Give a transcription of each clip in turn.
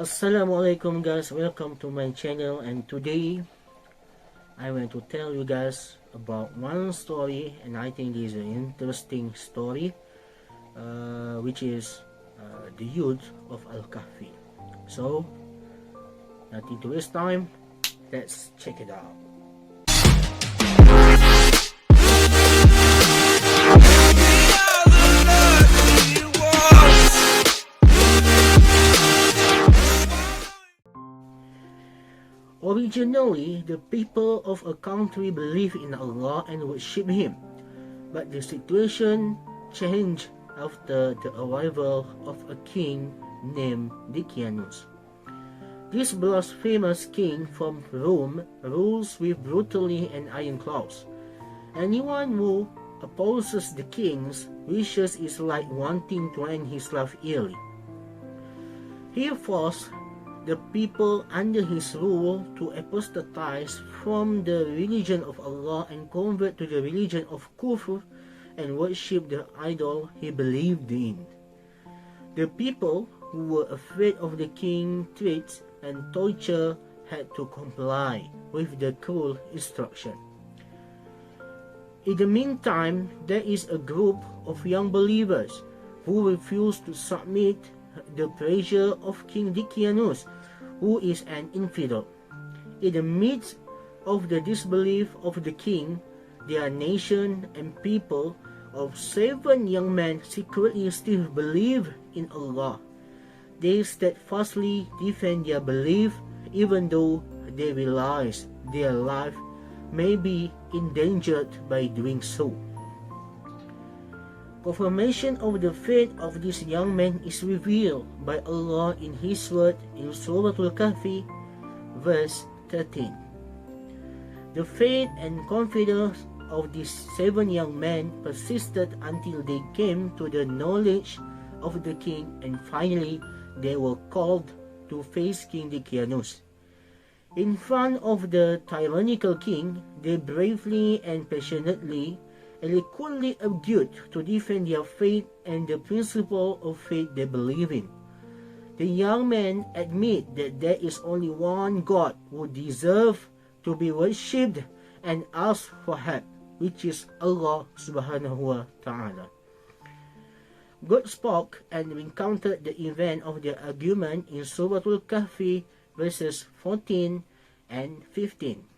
Assalamualaikum guys, welcome to my channel, and today I want to tell you guys about one story, and I think this is an interesting story, which is the youth of Kahfi. So, nothing to waste time, let's check it out. Originally, the people of a country believed in Allah and worship Him, but the situation changed after the arrival of a king named Decianus. This blasphemous king from Rome rules with brutality and iron claws. Anyone who opposes the king's wishes is like wanting to end his life early. He forced the people under his rule to apostatize from the religion of Allah and convert to the religion of Kufr and worship the idol he believed in. The people who were afraid of the king's threats and torture had to comply with the cruel instruction. In the meantime, there is a group of young believers who refuse to submit the pressure of King Decianus, who is an infidel. In the midst of the disbelief of the king, their nation and people of 7 young men secretly still believe in Allah. They steadfastly defend their belief even though they realize their life may be endangered by doing so. Confirmation of the faith of these young men is revealed by Allah in His word in Surah Al-Kahfi, verse 13. The faith and confidence of these 7 young men persisted until they came to the knowledge of the king, and finally they were called to face King Decianus. In front of the tyrannical king, they bravely and passionately eloquently argued to defend their faith and the principle of faith they believe in. The young men admit that there is only one God who deserves to be worshipped and ask for help, which is Allah subhanahu wa ta'ala. God spoke and recounted the event of their argument in Surah Al-Kahfi, verses 14 and 15.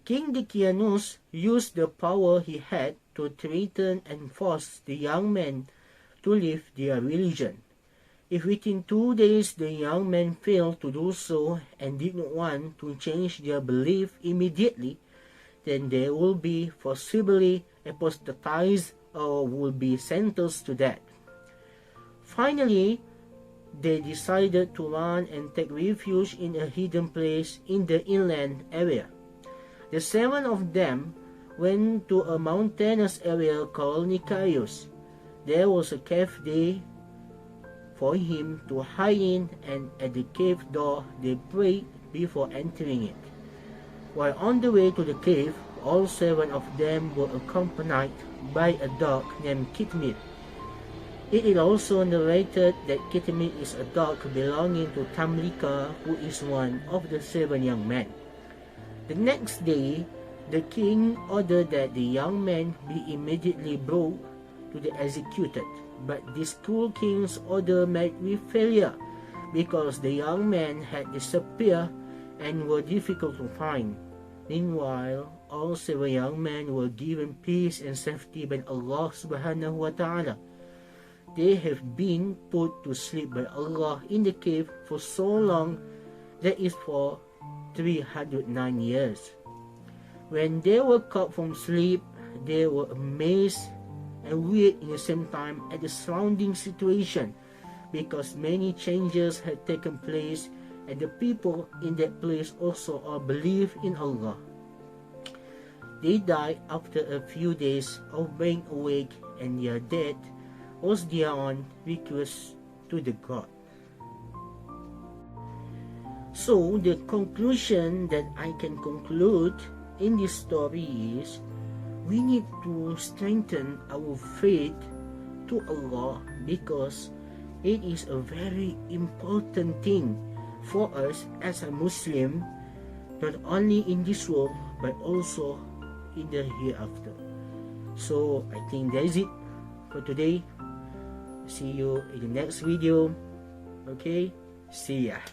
King Decianus used the power he had to threaten and force the young men to leave their religion. If within 2 days the young men failed to do so and did not want to change their belief immediately, then they will be forcibly apostatized or will be sentenced to death. Finally, they decided to run and take refuge in a hidden place in the inland area. The 7 of them went to a mountainous area called Nicaeus. There was a cave there for him to hide in, and at the cave door they prayed before entering it. While on the way to the cave, all 7 of them were accompanied by a dog named Kitmir. It is also narrated that Kitmir is a dog belonging to Tamlika, who is one of the 7 young men. The next day, the king ordered that the young men be immediately brought to be executed, but this cruel king's order met with failure because the young men had disappeared and were difficult to find. Meanwhile, all 7 young men were given peace and safety by Allah subhanahu wa ta'ala. They have been put to sleep by Allah in the cave for so long, that is for 309 years. When they woke up from sleep, they were amazed and weird in the same time at the surrounding situation, because many changes had taken place and the people in that place also all believed in Allah. They died after a few days of being awake, and their death was their own request to the God. So the conclusion that I can conclude in this story is we need to strengthen our faith to Allah, because It is a very important thing for us as a Muslim, not only in this world but also in the hereafter. So I think that is it for today. See you in the next video. Okay, see ya.